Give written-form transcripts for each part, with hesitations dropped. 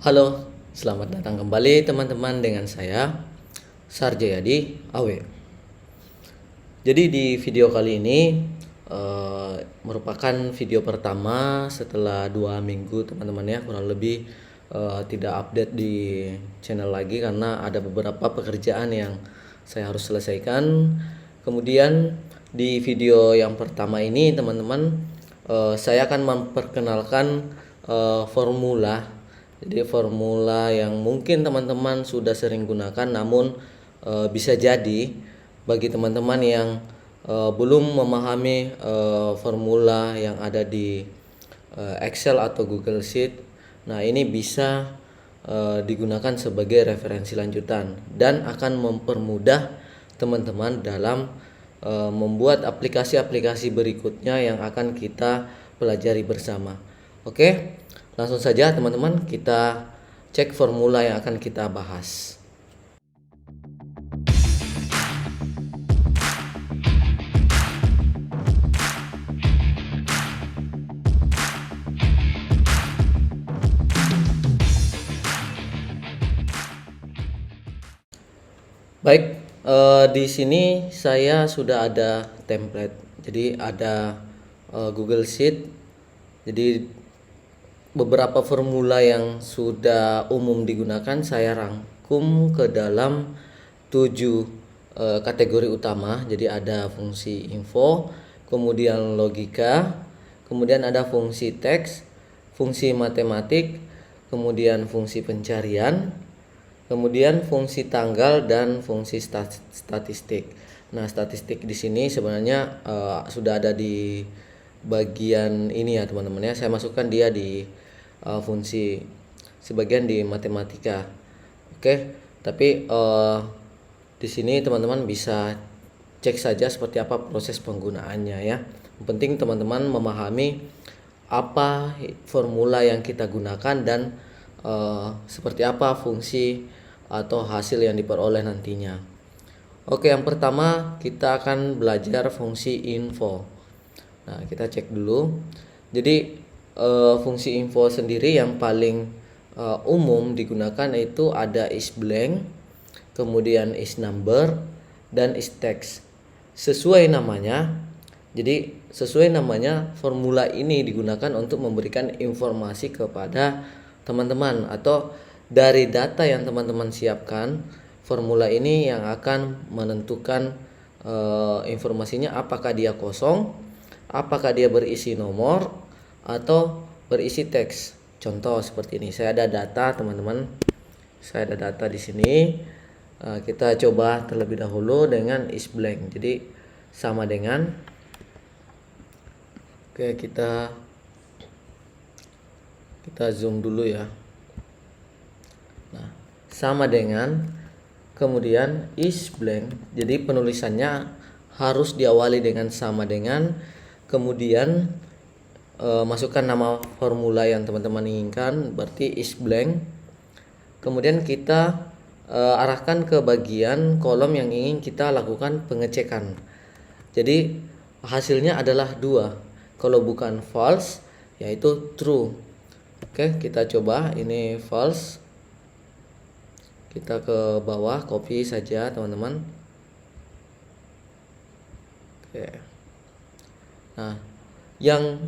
Halo, selamat datang kembali teman-teman dengan saya Sarjayadi Awe. Jadi di video kali ini merupakan video pertama setelah 2 minggu teman-teman ya, kurang lebih tidak update di channel lagi karena ada beberapa pekerjaan yang saya harus selesaikan. Kemudian di video yang pertama ini teman-teman, saya akan memperkenalkan formula. Jadi formula yang mungkin teman-teman sudah sering gunakan, namun bisa jadi bagi teman-teman yang belum memahami formula yang ada di Excel atau Google Sheet. Nah, ini bisa digunakan sebagai referensi lanjutan dan akan mempermudah teman-teman dalam membuat aplikasi-aplikasi berikutnya yang akan kita pelajari bersama. Oke, langsung saja teman-teman kita cek formula yang akan kita bahas. Baik, di sini saya sudah ada template. Jadi ada Google Sheet. Jadi beberapa formula yang sudah umum digunakan saya rangkum ke dalam 7 kategori utama. Jadi ada fungsi info, kemudian logika, kemudian ada fungsi teks, fungsi matematik, kemudian fungsi pencarian, kemudian fungsi tanggal dan fungsi statistik. Nah, statistik di sini sebenarnya sudah ada di bagian ini ya teman-teman ya. Saya masukkan dia di fungsi sebagian di matematika. Oke, tapi di sini teman-teman bisa cek saja seperti apa proses penggunaannya ya. Yang penting teman-teman memahami apa formula yang kita gunakan dan seperti apa fungsi atau hasil yang diperoleh nantinya. Oke, yang pertama kita akan belajar fungsi info. Nah, kita cek dulu. Jadi fungsi info sendiri yang paling umum digunakan itu ada isBlank, kemudian isNumber, dan isText. Sesuai namanya. Jadi sesuai namanya, formula ini digunakan untuk memberikan informasi kepada teman-teman atau dari data yang teman-teman siapkan. Formula ini yang akan menentukan informasinya, apakah dia kosong, apakah dia berisi nomor atau berisi teks. Contoh seperti ini. Saya ada data teman-teman. Saya ada data di sini. Kita coba terlebih dahulu dengan isBlank. Jadi sama dengan, oke, kita zoom dulu ya. Nah, sama dengan, kemudian isBlank. Jadi penulisannya harus diawali dengan sama dengan, kemudian masukkan nama formula yang teman-teman inginkan, berarti isBlank. Kemudian kita arahkan ke bagian kolom yang ingin kita lakukan pengecekan. Jadi hasilnya adalah 2. Kalau bukan false yaitu true. Oke, kita coba. Ini false. Kita ke bawah, copy saja teman-teman. Oke. Nah, yang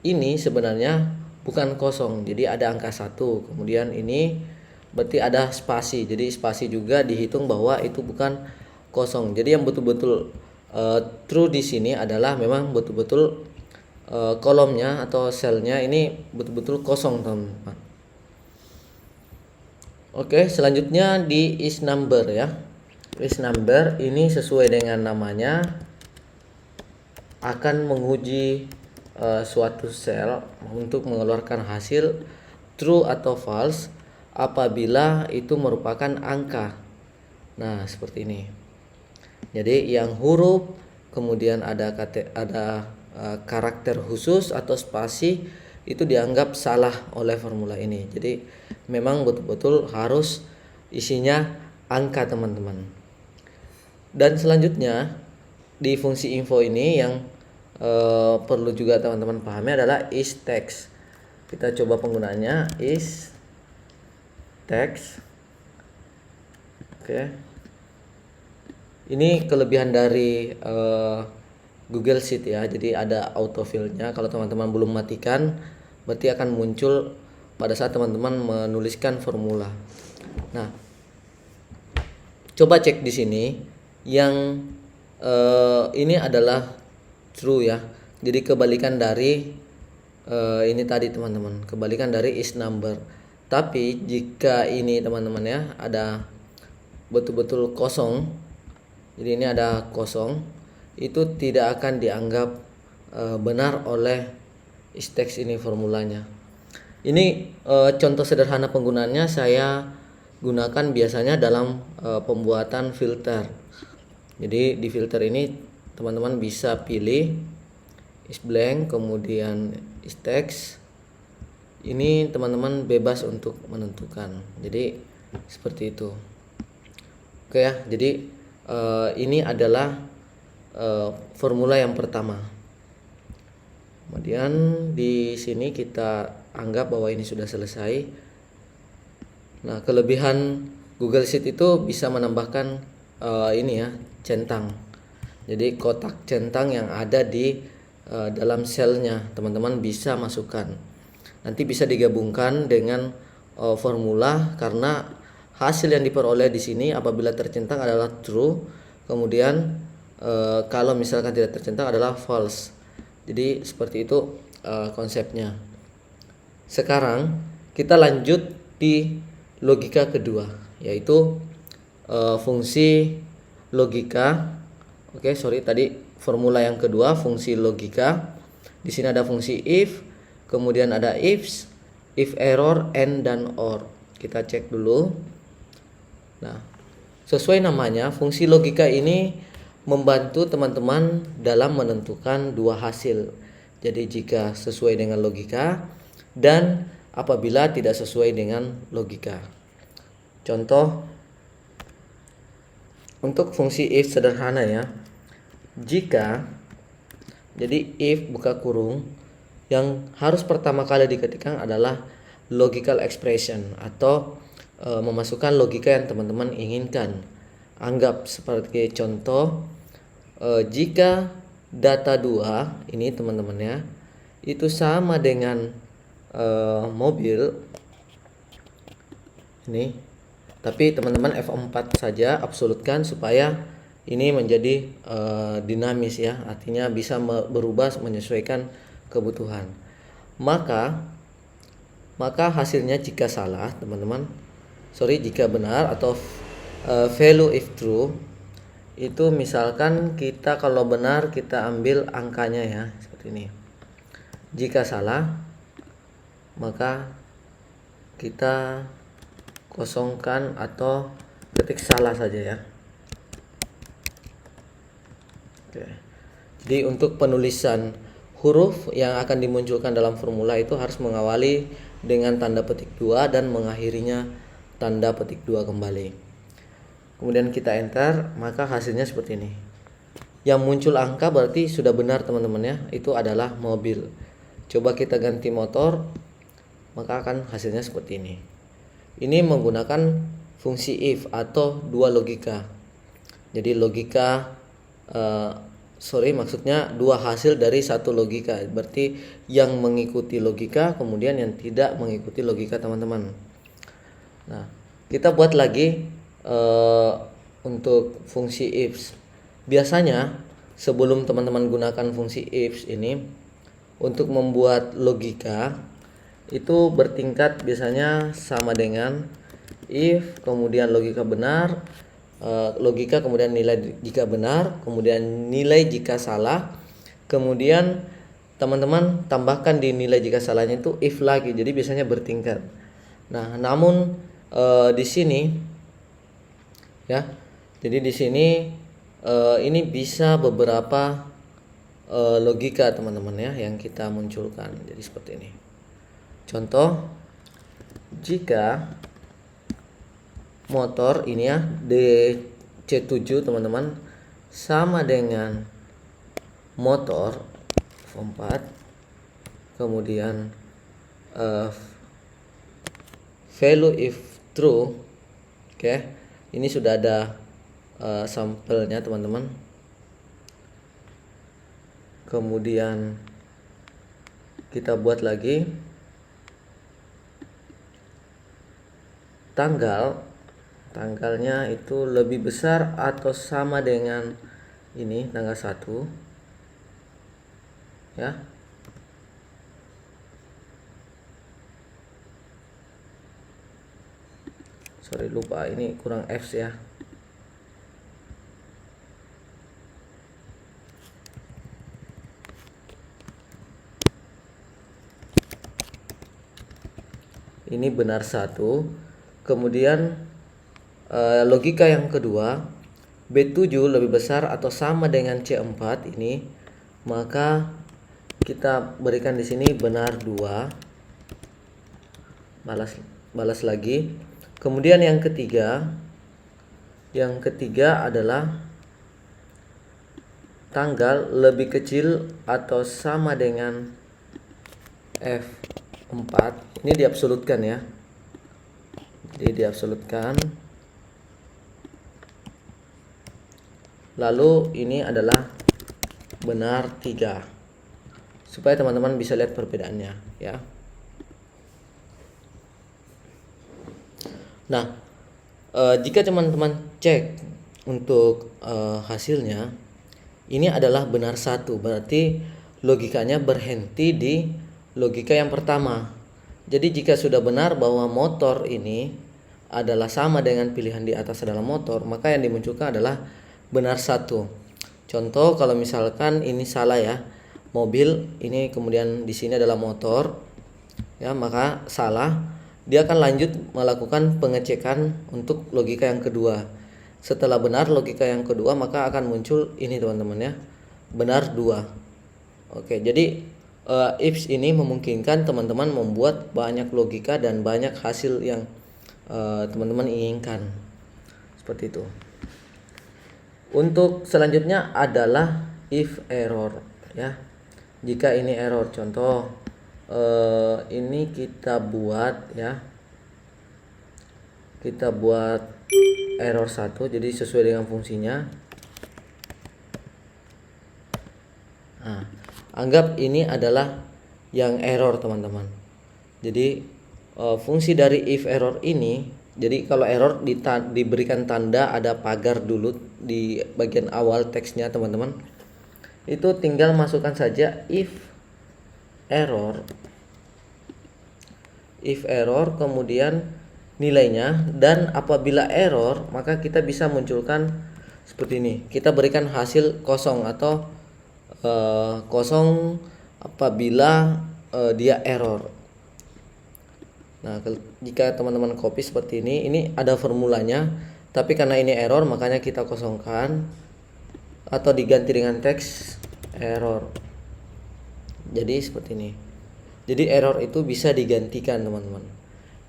ini sebenarnya bukan kosong. Jadi ada angka 1. Kemudian ini berarti ada spasi. Jadi spasi juga dihitung bahwa itu bukan kosong. Jadi yang betul-betul true di sini adalah memang betul-betul kolomnya atau selnya ini betul-betul kosong teman-teman. Oke, selanjutnya di isNumber ya. isNumber ini sesuai dengan namanya akan menguji suatu sel untuk mengeluarkan hasil true atau false apabila itu merupakan angka. Nah, seperti ini. Jadi yang huruf, kemudian ada karakter khusus atau spasi, itu dianggap salah oleh formula ini. Jadi memang betul-betul harus isinya angka teman-teman. Dan selanjutnya di fungsi info ini yang perlu juga teman-teman pahami adalah isText. Kita coba penggunaannya. teks. Oke. Ini kelebihan dari Google Sheet ya. Jadi ada autofill-nya. Kalau teman-teman belum matikan, berarti akan muncul pada saat teman-teman menuliskan formula. Nah, coba cek di sini yang ini adalah true ya. Jadi kebalikan dari ini tadi teman-teman, kebalikan dari is number. Tapi jika ini teman-teman ya ada betul-betul kosong, jadi ini ada kosong, itu tidak akan dianggap benar oleh is text ini formulanya. Ini contoh sederhana penggunaannya saya gunakan biasanya dalam pembuatan filter. Jadi di filter ini teman-teman bisa pilih is blank, kemudian is text. Ini teman-teman bebas untuk menentukan. Jadi seperti itu. Oke ya. Jadi ini adalah formula yang pertama. Kemudian di sini kita anggap bahwa ini sudah selesai. Nah, kelebihan Google Sheet itu bisa menambahkan ini ya, centang. Jadi kotak centang yang ada di dalam selnya teman-teman bisa masukkan. Nanti bisa digabungkan dengan formula karena hasil yang diperoleh di sini apabila tercentang adalah true, kemudian kalau misalkan tidak tercentang adalah false. Jadi seperti itu konsepnya. Sekarang kita lanjut di logika kedua, yaitu fungsi logika. Oke, tadi formula yang kedua fungsi logika. Di sini ada fungsi if, kemudian ada ifs, if error, and dan or. Kita cek dulu. Nah, sesuai namanya, fungsi logika ini membantu teman-teman dalam menentukan dua hasil. Jadi jika sesuai dengan logika dan apabila tidak sesuai dengan logika. Contoh untuk fungsi if sederhana ya. Jika jadi if buka kurung, yang harus pertama kali diketikkan adalah logical expression atau memasukkan logika yang teman-teman inginkan. Anggap sebagai contoh, jika data 2 ini teman-teman ya, itu sama dengan mobil ini, tapi teman-teman F4 saja, absolutkan supaya ini menjadi dinamis ya, artinya bisa berubah menyesuaikan kebutuhan. Maka hasilnya jika salah teman-teman, jika benar atau value if true, itu misalkan kita kalau benar kita ambil angkanya ya seperti ini. Jika salah maka kita kosongkan atau ketik salah saja ya. Oke. Jadi untuk penulisan huruf yang akan dimunculkan dalam formula itu harus mengawali dengan tanda petik 2 dan mengakhirinya tanda petik 2 kembali. Kemudian kita enter, maka hasilnya seperti ini. Yang muncul angka berarti sudah benar teman-teman ya, itu adalah mobil. Coba kita ganti motor, maka akan hasilnya seperti ini. Ini menggunakan fungsi if atau dua logika. Jadi logika maksudnya dua hasil dari satu logika. Berarti yang mengikuti logika, kemudian yang tidak mengikuti logika teman-teman. Nah, kita buat lagi untuk fungsi ifs. Biasanya sebelum teman-teman gunakan fungsi ifs ini, untuk membuat logika itu bertingkat, biasanya sama dengan if, kemudian logika benar, logika kemudian nilai jika benar, kemudian nilai jika salah, kemudian teman-teman tambahkan di nilai jika salahnya itu if lagi. Jadi biasanya bertingkat. Nah, namun di sini ya, jadi di sini ini bisa beberapa logika teman-teman ya yang kita munculkan. Jadi seperti ini. Contoh, jika motor ini ya DC7 teman-teman sama dengan motor F4, kemudian value if true. Oke, ini sudah ada sampelnya teman-teman. Kemudian kita buat lagi tanggalnya itu lebih besar atau sama dengan ini tanggal 1 ya. Sorry lupa, ini kurang F ya. Ini benar 1. Kemudian logika yang kedua, B7 lebih besar atau sama dengan C4 ini, maka kita berikan di sini benar 2. Balas lagi. Kemudian yang ketiga adalah tanggal lebih kecil atau sama dengan F4. Ini diabsolutkan ya. Jadi diabsolutkan. Lalu ini adalah benar 3. Supaya teman-teman bisa lihat perbedaannya ya. Nah, jika teman-teman cek untuk hasilnya, ini adalah benar 1, berarti logikanya berhenti di logika yang pertama. Jadi jika sudah benar bahwa motor ini adalah sama dengan pilihan di atas adalah motor, maka yang dimunculkan adalah benar 1. Contoh kalau misalkan ini salah ya, mobil ini kemudian di sini adalah motor ya, maka salah. Dia akan lanjut melakukan pengecekan untuk logika yang kedua. Setelah benar logika yang kedua, maka akan muncul ini teman-teman ya, benar 2. Oke, jadi if ini memungkinkan teman-teman membuat banyak logika dan banyak hasil yang teman-teman inginkan. Seperti itu. Untuk selanjutnya adalah if error ya. Jika ini error, contoh ini kita buat ya. Kita buat error 1, jadi sesuai dengan fungsinya. Nah, anggap ini adalah yang error teman-teman. Jadi fungsi dari if error ini, jadi kalau error diberikan tanda ada pagar dulu di bagian awal teksnya teman-teman. Itu tinggal masukkan saja if error kemudian nilainya, dan apabila error maka kita bisa munculkan seperti ini. Kita berikan hasil kosong atau kosong apabila dia error. Nah, jika teman-teman copy seperti ini ada formulanya, tapi karena ini error makanya kita kosongkan atau diganti dengan teks error. Jadi seperti ini. Jadi error itu bisa digantikan teman-teman.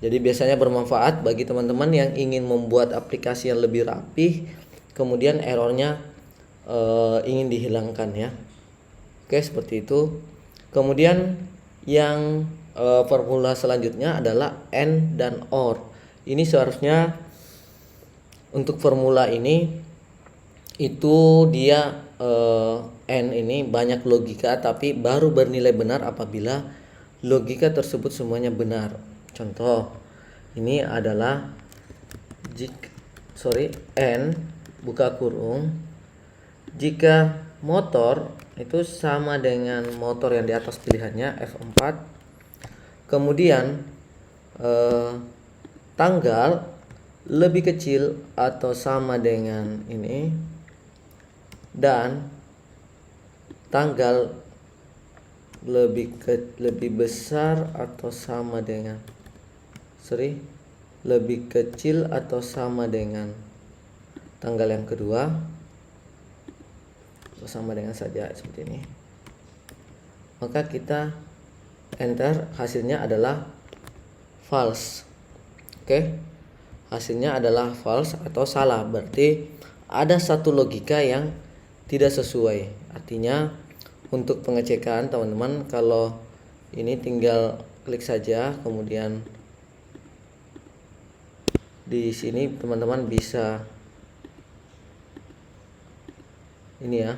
Jadi biasanya bermanfaat bagi teman-teman yang ingin membuat aplikasi yang lebih rapih, kemudian errornya ingin dihilangkan ya. Oke, seperti itu. Kemudian yang formula selanjutnya adalah AND dan OR. Ini seharusnya untuk formula ini itu dia AND ini banyak logika, tapi baru bernilai benar apabila logika tersebut semuanya benar. Contoh, ini adalah AND buka kurung, jika motor itu sama dengan motor yang di atas pilihannya F4, kemudian tanggal lebih kecil atau sama dengan ini, dan tanggal lebih besar atau sama dengan lebih kecil atau sama dengan tanggal yang kedua, atau sama dengan saja seperti ini, maka kita enter, hasilnya adalah false. Oke, hasilnya adalah false atau salah, berarti ada satu logika yang tidak sesuai. Artinya untuk pengecekan teman-teman, kalau ini tinggal klik saja, kemudian Di sini teman-teman bisa ini ya,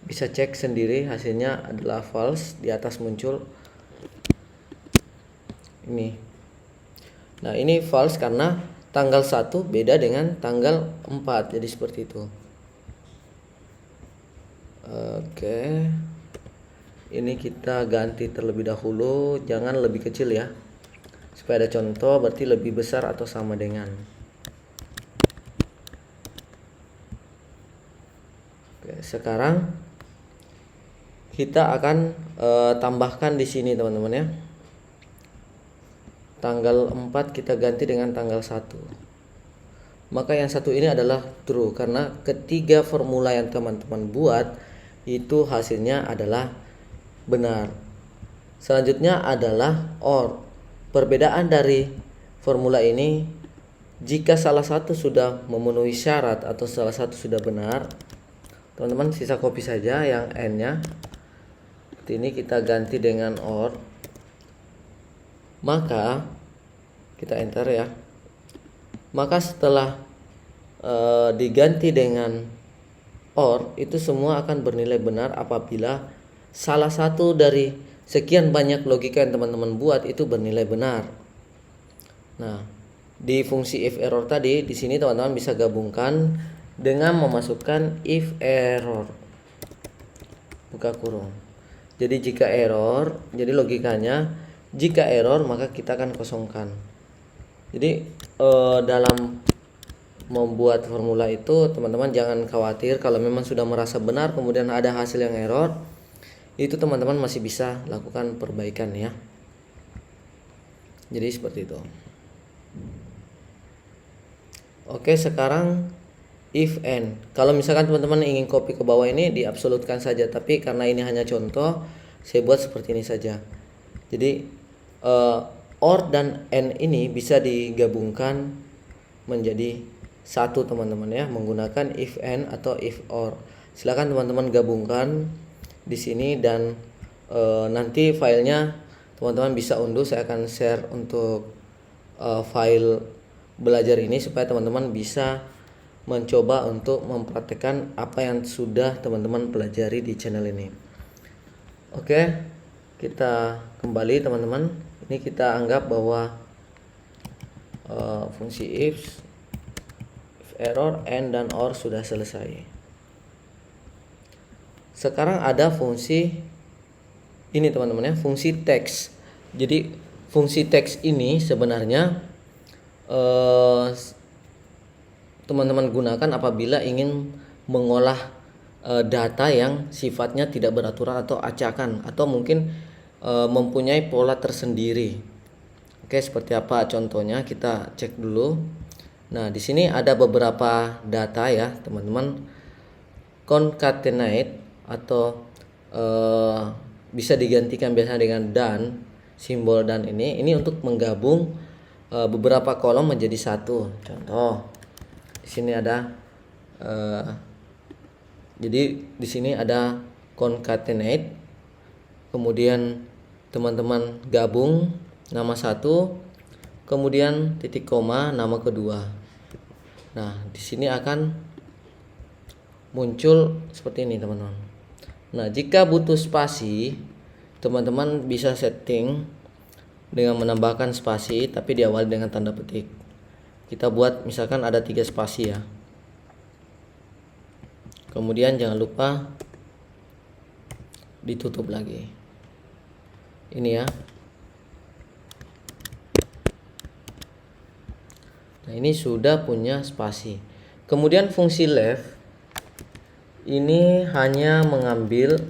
bisa cek sendiri, hasilnya adalah false. Di atas muncul ini. Nah, ini false karena tanggal 1 beda dengan tanggal 4. Jadi seperti itu. Oke. Ini kita ganti terlebih dahulu, jangan lebih kecil ya. Supaya ada contoh, berarti lebih besar atau sama dengan. Oke, sekarang kita akan tambahkan di sini teman-teman ya. Tanggal 4 kita ganti dengan tanggal 1. Maka yang satu ini adalah true karena ketiga formula yang teman-teman buat itu hasilnya adalah benar. Selanjutnya adalah OR. Perbedaan dari formula ini, jika salah satu sudah memenuhi syarat atau salah satu sudah benar, teman-teman sisa copy saja yang N-nya. Seperti ini kita ganti dengan OR. Maka kita enter ya. Maka setelah diganti dengan OR, itu semua akan bernilai benar apabila salah satu dari sekian banyak logika yang teman-teman buat itu bernilai benar. Nah, di fungsi if error tadi, di sini teman-teman bisa gabungkan dengan memasukkan if error, buka kurung. Jadi jika error, jadi logikanya jika error maka kita akan kosongkan. Jadi dalam membuat formula itu teman-teman jangan khawatir kalau memang sudah merasa benar kemudian ada hasil yang error, itu teman-teman masih bisa lakukan perbaikan ya. Jadi seperti itu. Oke, sekarang if and. Kalau misalkan teman-teman ingin copy ke bawah ini diabsolutkan saja, tapi karena ini hanya contoh, saya buat seperti ini saja. Jadi OR dan AND ini bisa digabungkan menjadi satu teman-teman ya, menggunakan if AND atau if OR. Silakan teman-teman gabungkan di sini dan nanti filenya teman-teman bisa unduh. Saya akan share untuk file belajar ini supaya teman-teman bisa mencoba untuk mempraktekkan apa yang sudah teman-teman pelajari di channel ini. Oke, kita kembali teman-teman. Ini kita anggap bahwa fungsi if error, and dan or sudah selesai. Sekarang ada fungsi ini teman-teman ya, fungsi text. Jadi fungsi text ini sebenarnya teman-teman gunakan apabila ingin mengolah data yang sifatnya tidak beraturan atau acakan, atau mungkin mempunyai pola tersendiri. Oke, seperti apa contohnya kita cek dulu. Nah, di sini ada beberapa data ya, teman-teman. Concatenate atau bisa digantikan biasanya dengan dan, simbol dan ini untuk menggabung beberapa kolom menjadi satu. Contoh, di sini ada jadi di sini ada concatenate, kemudian teman-teman gabung nama satu, kemudian titik koma nama kedua. Nah, di sini akan muncul seperti ini teman-teman. Nah, jika butuh spasi, teman-teman bisa setting dengan menambahkan spasi tapi diawali dengan tanda petik. Kita buat misalkan ada 3 spasi ya. Kemudian jangan lupa ditutup lagi. Ini ya. Nah, ini sudah punya spasi. Kemudian fungsi left ini hanya mengambil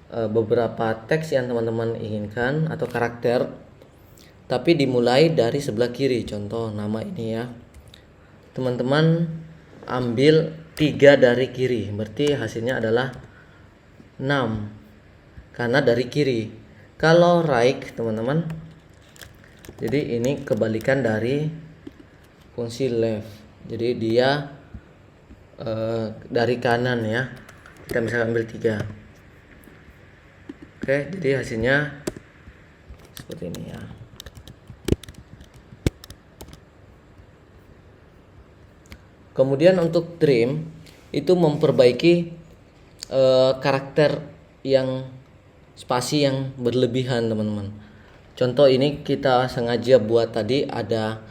beberapa teks yang teman-teman inginkan atau karakter, tapi dimulai dari sebelah kiri. Contoh nama ini ya. Teman-teman ambil 3 dari kiri, berarti hasilnya adalah 6 karena dari kiri. Kalau right teman-teman, jadi ini kebalikan dari fungsi left. Jadi dia dari kanan ya. Kita bisa ambil 3. Oke, jadi hasilnya seperti ini ya. Kemudian untuk trim itu memperbaiki karakter yang spasi yang berlebihan teman-teman. Contoh ini kita sengaja buat tadi ada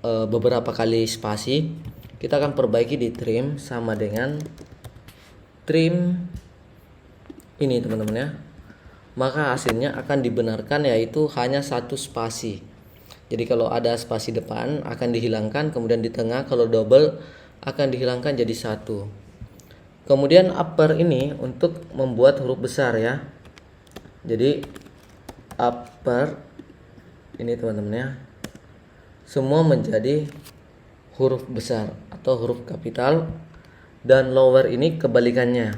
beberapa kali spasi. Kita akan perbaiki di trim sama dengan trim ini teman-teman ya. Maka hasilnya akan dibenarkan yaitu hanya satu spasi. Jadi kalau ada spasi depan akan dihilangkan, kemudian di tengah kalau double akan dihilangkan jadi satu. Kemudian upper ini untuk membuat huruf besar ya. Jadi upper ini teman-teman ya, semua menjadi huruf besar atau huruf kapital, dan lower ini kebalikannya.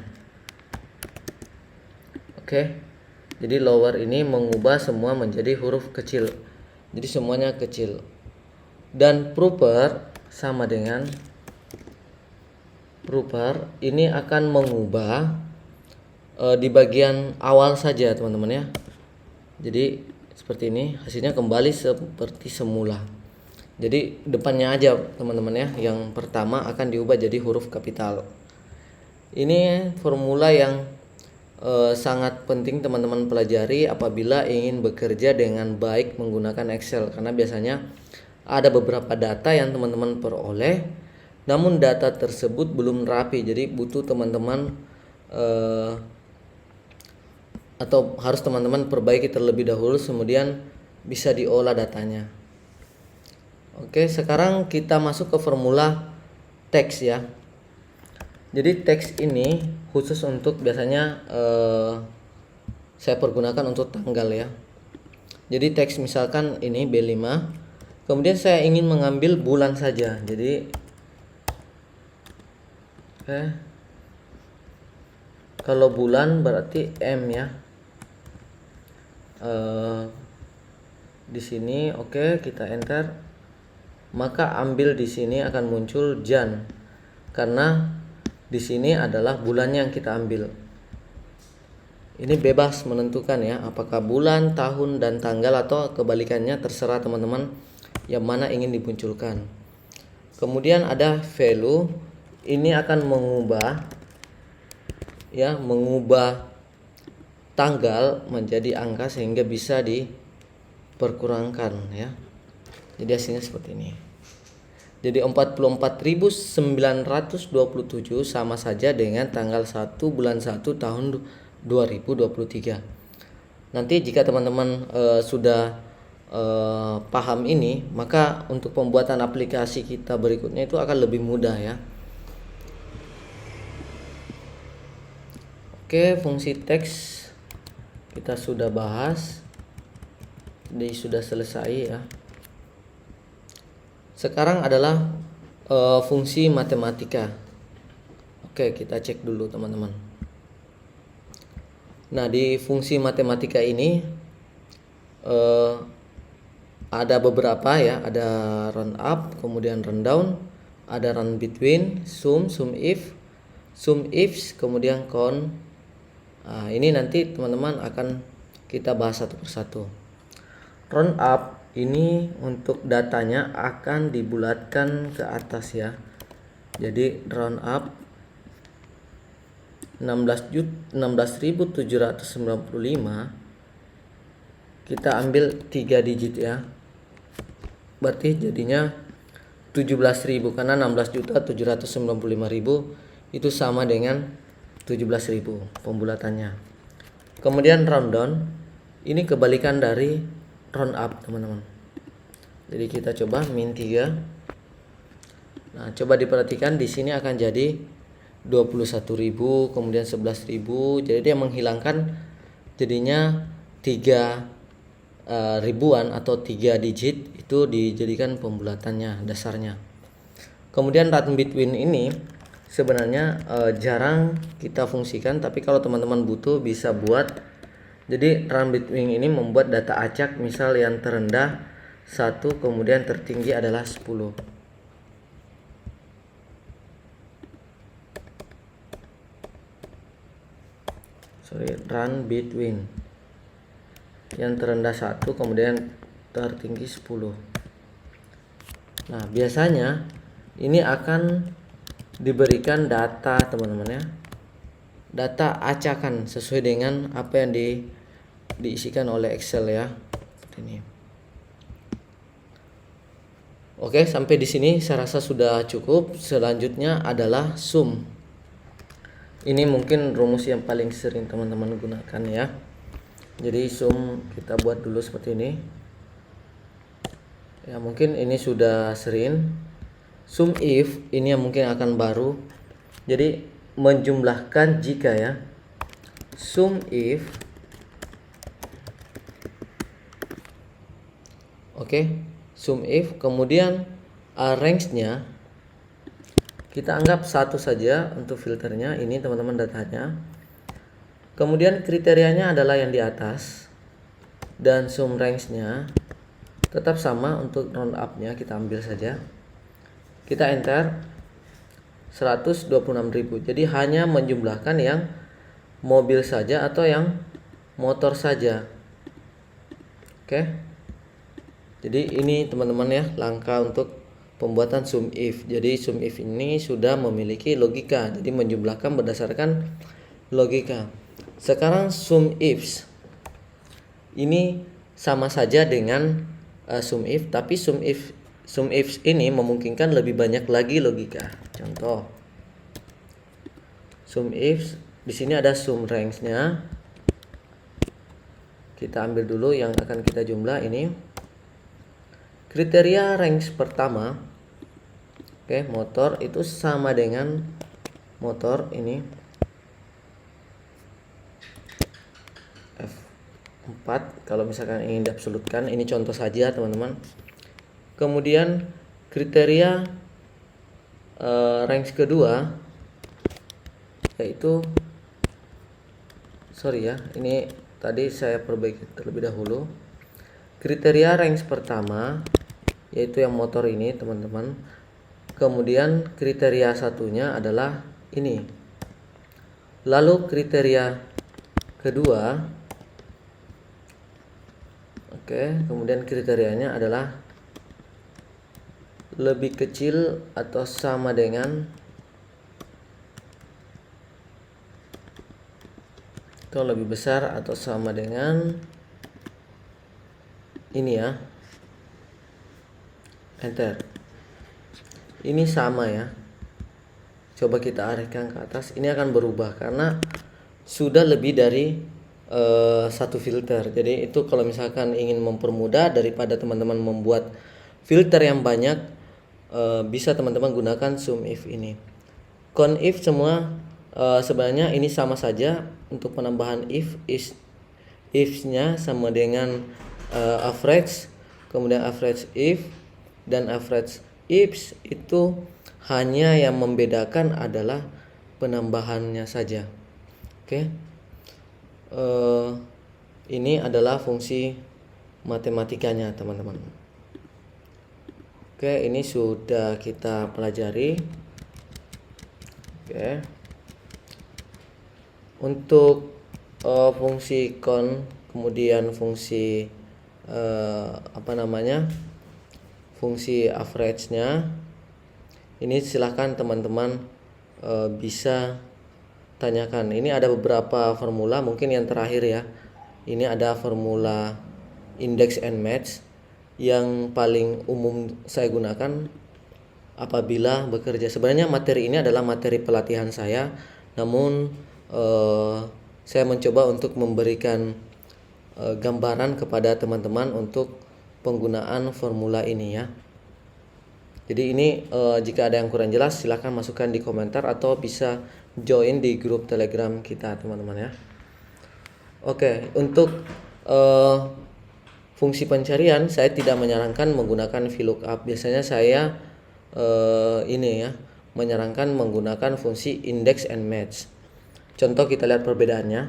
Oke. Jadi lower ini mengubah semua menjadi huruf kecil. Jadi semuanya kecil. Dan proper sama dengan proper ini akan mengubah di bagian awal saja teman-teman ya. Jadi seperti ini, hasilnya kembali seperti semula. Jadi depannya aja teman-teman ya, yang pertama akan diubah jadi huruf kapital. Ini formula yang sangat penting teman-teman pelajari apabila ingin bekerja dengan baik menggunakan Excel, karena biasanya ada beberapa data yang teman-teman peroleh namun data tersebut belum rapi, jadi butuh teman-teman atau harus teman-teman perbaiki terlebih dahulu, kemudian bisa diolah datanya. Oke, sekarang kita masuk ke formula teks ya. Jadi teks ini khusus untuk biasanya saya pergunakan untuk tanggal ya. Jadi teks misalkan ini B5, kemudian saya ingin mengambil bulan saja. Jadi kalau bulan berarti M ya. Di sini oke, kita enter. Maka ambil di sini akan muncul Jan, karena di sini adalah bulannya yang kita ambil. Ini bebas menentukan ya, apakah bulan, tahun, dan tanggal atau kebalikannya, terserah teman-teman yang mana ingin dimunculkan. Kemudian ada value, ini akan mengubah tanggal menjadi angka sehingga bisa diperkurangkan ya. Jadi hasilnya seperti ini. Jadi 44.927 sama saja dengan tanggal 1 bulan 1 tahun 2023. Nanti jika teman-teman sudah paham ini, maka untuk pembuatan aplikasi kita berikutnya itu akan lebih mudah ya. Oke, fungsi teks kita sudah bahas. Jadi sudah selesai ya. Sekarang adalah fungsi matematika. Oke, kita cek dulu teman-teman. Nah, di fungsi matematika ini ada beberapa ya, ada round up, kemudian round down, ada run between, sum if, kemudian count. Nah, ini nanti teman-teman akan kita bahas satu persatu. Round up ini untuk datanya akan dibulatkan ke atas ya. Jadi round up 16.795 kita ambil 3 digit ya. Berarti jadinya 17.000, karena 16.795.000 itu sama dengan 17.000 pembulatannya. Kemudian round down ini kebalikan dari round up teman-teman. Jadi kita coba min 3. Nah, coba diperhatikan di sini akan jadi 21.000, kemudian 11.000. Jadi dia menghilangkan, jadinya 3 ribuan atau 3 digit itu dijadikan pembulatannya dasarnya. Kemudian run between ini sebenarnya jarang kita fungsikan, tapi kalau teman-teman butuh bisa buat. Jadi run between ini membuat data acak, misal yang terendah 1 kemudian tertinggi adalah 10. Run between yang terendah 1 kemudian tertinggi 10. Nah, biasanya ini akan diberikan data teman-teman ya, data acakan sesuai dengan apa yang diisikan oleh Excel ya, seperti ini. Oke, sampai di sini saya rasa sudah cukup. Selanjutnya adalah sum. Ini mungkin rumus yang paling sering teman-teman gunakan ya. Jadi sum kita buat dulu seperti ini. Ya, mungkin ini sudah sering. Sum if ini yang mungkin akan baru. Jadi menjumlahkan jika ya. Sum if. Oke, sum if, kemudian range-nya kita anggap 1 saja untuk filternya. Ini teman-teman datanya. Kemudian kriterianya adalah yang di atas, dan sum range-nya tetap sama. Untuk round up-nya kita ambil saja, kita enter 126.000. Jadi hanya menjumlahkan yang mobil saja atau yang motor saja. Oke. Jadi ini teman-teman ya langkah untuk pembuatan sum if. Jadi sum if ini sudah memiliki logika, jadi menjumlahkan berdasarkan logika. Sekarang sum ifs ini sama saja dengan sum if, tapi sum ifs ini memungkinkan lebih banyak lagi logika. Contoh, sum ifs di sini ada sum range-nya. Kita ambil dulu yang akan kita jumlah ini. Kriteria range pertama, oke, motor itu sama dengan motor ini F4 kalau misalkan ingin diabsolutkan. Ini contoh saja teman-teman. Kemudian kriteria range kedua yaitu, sorry ya, ini tadi saya perbaiki terlebih dahulu. Kriteria range pertama yaitu yang motor ini teman-teman. Kemudian kriteria satunya adalah ini. Lalu kriteria kedua, oke, kemudian kriterianya adalah lebih kecil atau sama dengan, atau lebih besar atau sama dengan ini ya. Enter. Ini sama ya. Coba kita arahkan ke atas. Ini akan berubah karena sudah lebih dari satu filter. Jadi itu kalau misalkan ingin mempermudah daripada teman-teman membuat filter yang banyak, bisa teman-teman gunakan sum if ini. Con if semua sebenarnya ini sama saja. Untuk penambahan ifs-nya sama dengan average, kemudian average if dan average ifs. Itu hanya yang membedakan adalah penambahannya saja. Oke. Ini adalah fungsi matematikanya teman-teman. Oke, ini sudah kita pelajari. Oke. Untuk fungsi con, kemudian fungsi fungsi average-nya, ini silahkan teman-teman bisa tanyakan. Ini ada beberapa formula, mungkin yang terakhir ya. Ini ada formula index and match yang paling umum saya gunakan apabila bekerja. Sebenarnya materi ini adalah materi pelatihan saya, namun saya mencoba untuk memberikan gambaran kepada teman-teman untuk penggunaan formula ini ya. Jadi ini jika ada yang kurang jelas silahkan masukkan di komentar atau bisa join di grup Telegram kita teman-teman ya. Oke, untuk fungsi pencarian saya tidak menyarankan menggunakan VLOOKUP. Biasanya saya ini ya menyarankan menggunakan fungsi index and match. Contoh kita lihat perbedaannya.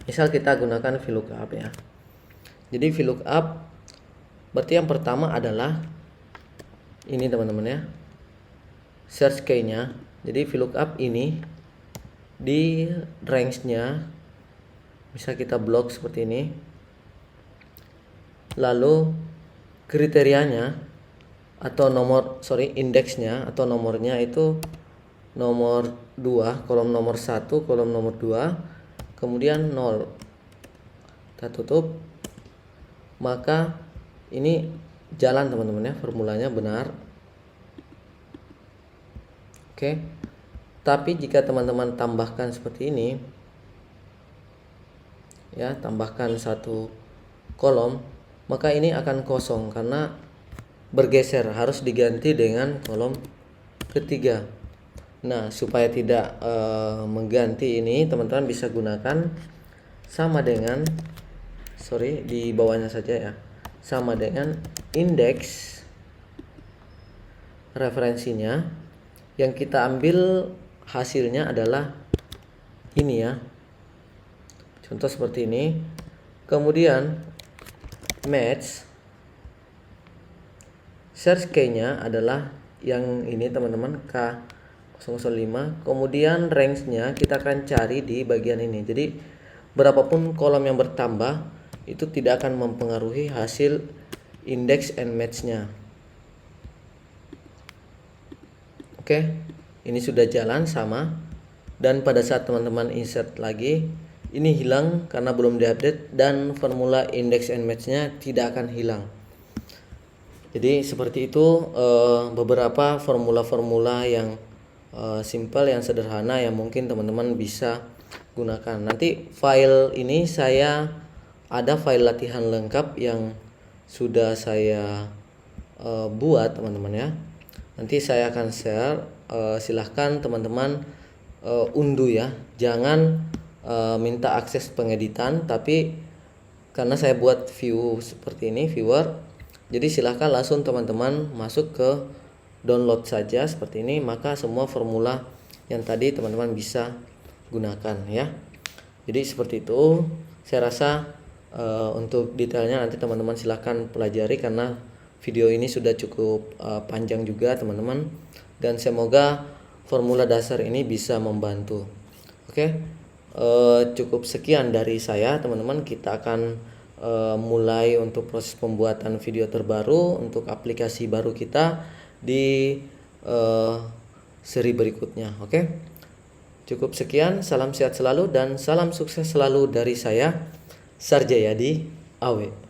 Misal kita gunakan VLOOKUP ya. Jadi VLOOKUP berarti yang pertama adalah ini teman-teman ya, search key-nya. Jadi VLOOKUP ini di range-nya bisa kita blok seperti ini. Lalu kriterianya atau indeksnya atau nomornya itu nomor 2, kolom nomor 1, kolom nomor 2, kemudian 0. Kita tutup. Maka ini jalan teman-teman ya, formulanya benar. Oke. Tapi jika teman-teman tambahkan seperti ini ya, tambahkan satu kolom, maka ini akan kosong karena bergeser, harus diganti dengan kolom ketiga. Nah, supaya tidak mengganti ini, teman-teman bisa gunakan sama dengan di bawahnya saja ya, sama dengan indeks referensinya yang kita ambil hasilnya adalah ini ya, contoh seperti ini. Kemudian match search key-nya adalah yang ini teman-teman, K005. Kemudian range-nya kita akan cari di bagian ini. Jadi berapapun kolom yang bertambah itu tidak akan mempengaruhi hasil index and match-nya. Oke, ini sudah jalan sama. Dan pada saat teman-teman insert lagi, ini hilang karena belum diupdate, dan formula index and match-nya tidak akan hilang. Jadi seperti itu beberapa formula-formula yang simple, yang sederhana, yang mungkin teman-teman bisa gunakan. Nanti file ini ada file latihan lengkap yang sudah saya buat teman-teman ya. Nanti saya akan share, silahkan teman-teman unduh ya, jangan minta akses pengeditan, tapi karena saya buat view seperti ini, viewer, jadi silahkan langsung teman-teman masuk ke download saja seperti ini, maka semua formula yang tadi teman-teman bisa gunakan ya. Jadi seperti itu. Saya rasa untuk detailnya nanti teman-teman silahkan pelajari karena video ini sudah cukup panjang juga teman-teman, dan semoga formula dasar ini bisa membantu. Oke, cukup sekian dari saya teman-teman. Kita akan mulai untuk proses pembuatan video terbaru untuk aplikasi baru kita di seri berikutnya. Oke, cukup sekian. Salam sehat selalu dan salam sukses selalu dari saya, Sarjayadi Awe.